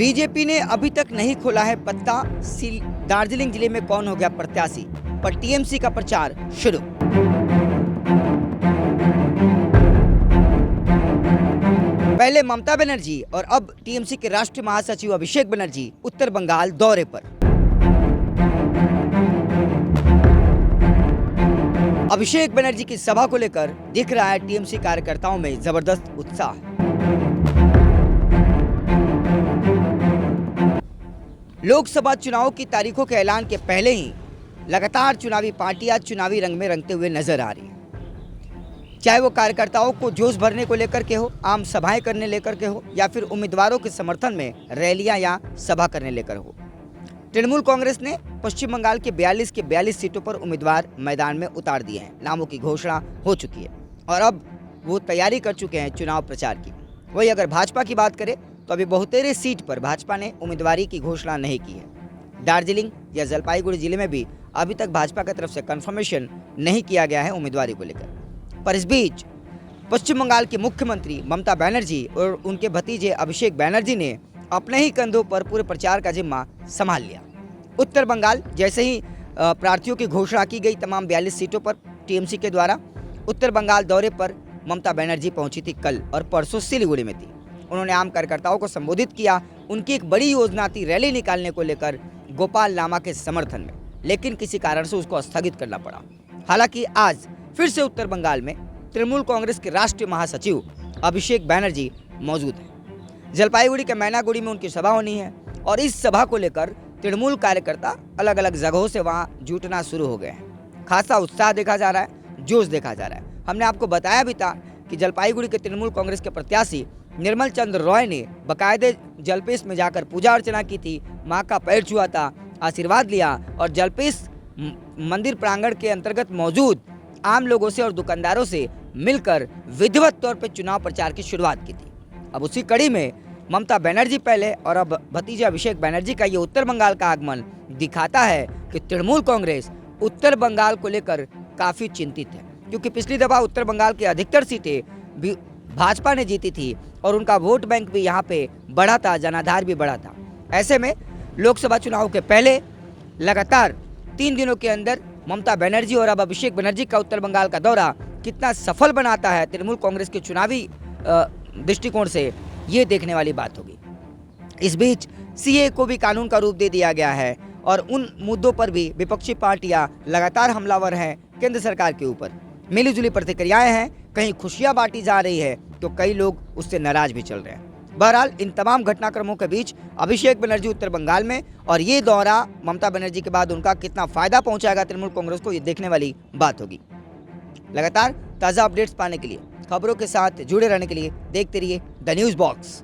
BJP ने अभी तक नहीं खोला है पत्ता, दार्जिलिंग जिले में कौन हो गया प्रत्याशी, पर टीएमसी का प्रचार शुरू। पहले ममता बनर्जी और अब टीएमसी के राष्ट्रीय महासचिव अभिषेक बनर्जी उत्तर बंगाल दौरे पर। अभिषेक बनर्जी की सभा को लेकर दिख रहा है टीएमसी कार्यकर्ताओं में जबरदस्त उत्साह। लोकसभा चुनाव की तारीखों के ऐलान के पहले ही लगातार चुनावी पार्टियां चुनावी रंग में रंगते हुए नजर आ रही हैं। चाहे वो कार्यकर्ताओं को जोश भरने को लेकर के हो, आम सभाएं करने लेकर के हो, या फिर उम्मीदवारों के समर्थन में रैलियां या सभा करने लेकर हो। तृणमूल कांग्रेस ने पश्चिम बंगाल के 42 के 42 सीटों पर उम्मीदवार मैदान में उतार दिए हैं। नामों की घोषणा हो चुकी है और अब वो तैयारी कर चुके हैं चुनाव प्रचार की। वही अगर भाजपा की बात करें तो अभी बहुतेरे सीट पर भाजपा ने उम्मीदवारी की घोषणा नहीं की है। दार्जिलिंग या जलपाईगुड़ी जिले में भी अभी तक भाजपा की तरफ से कंफर्मेशन नहीं किया गया है उम्मीदवारी को लेकर। पर इस बीच पश्चिम बंगाल की मुख्यमंत्री ममता बनर्जी और उनके भतीजे अभिषेक बनर्जी ने अपने ही कंधों पर पूरे प्रचार का जिम्मा संभाल लिया। उत्तर बंगाल जैसे ही प्रार्थियों की घोषणा की गई तमाम 42 सीटों पर टीएमसी के द्वारा, उत्तर बंगाल दौरे पर ममता बनर्जी पहुंची थी कल और परसों सिलीगुड़ी में थी। उन्होंने आम कार्यकर्ताओं को संबोधित किया। उनकी एक बड़ी योजना थी रैली निकालने को लेकर गोपाल लामा के समर्थन में, लेकिन किसी कारण से उसको स्थगित करना पड़ा। हालांकि आज फिर से उत्तर बंगाल में तृणमूल कांग्रेस के राष्ट्रीय महासचिव अभिषेक बनर्जी मौजूद हैं। जलपाईगुड़ी के मैनागुड़ी में उनकी सभा होनी है और इस सभा को लेकर तृणमूल कार्यकर्ता अलग अलग जगहों से वहां जुटना शुरू हो गए हैं। खासा उत्साह देखा जा रहा है, जोश देखा जा रहा है। हमने आपको बताया भी था कि जलपाईगुड़ी के तृणमूल कांग्रेस के प्रत्याशी निर्मल चंद्र रॉय ने बाकायदे जलपेश में जाकर पूजा अर्चना की थी, मां का पैर छुआ था, आशीर्वाद लिया और जलपेश मंदिर प्रांगण के अंतर्गत मौजूद आम लोगों से और दुकानदारों से मिलकर विधिवत तौर पर चुनाव प्रचार की शुरुआत की थी। अब उसी कड़ी में ममता बनर्जी पहले और अब भतीजे अभिषेक बनर्जी का ये उत्तर बंगाल का आगमन दिखाता है कि तृणमूल कांग्रेस उत्तर बंगाल को लेकर काफ़ी चिंतित है, क्योंकि पिछली दफा उत्तर बंगाल की अधिकतर सीटें भी भाजपा ने जीती थी और उनका वोट बैंक भी यहाँ पे बढ़ा था, जनाधार भी बढ़ा था। ऐसे में लोकसभा चुनाव के पहले लगातार 3 दिनों के अंदर ममता बनर्जी और अब अभिषेक बनर्जी का उत्तर बंगाल का दौरा कितना सफल बनाता है तृणमूल कांग्रेस के चुनावी दृष्टिकोण से, ये देखने वाली बात होगी। इस बीच सीए को भी कानून का रूप दे दिया गया है और उन मुद्दों पर भी विपक्षी पार्टियां लगातार हमलावर हैं केंद्र सरकार के ऊपर। मिलीजुली प्रतिक्रियाएं हैं, कहीं खुशियां बांटी जा रही है तो कई लोग उससे नाराज भी चल रहे हैं। बहरहाल इन तमाम घटनाक्रमों के बीच अभिषेक बनर्जी उत्तर बंगाल में और ये दौरा ममता बनर्जी के बाद उनका कितना फायदा पहुंचाएगा तृणमूल कांग्रेस को, ये देखने वाली बात होगी। लगातार ताज़ा अपडेट्स पाने के लिए, खबरों के साथ जुड़े रहने के लिए देखते रहिए द न्यूज़ बॉक्स।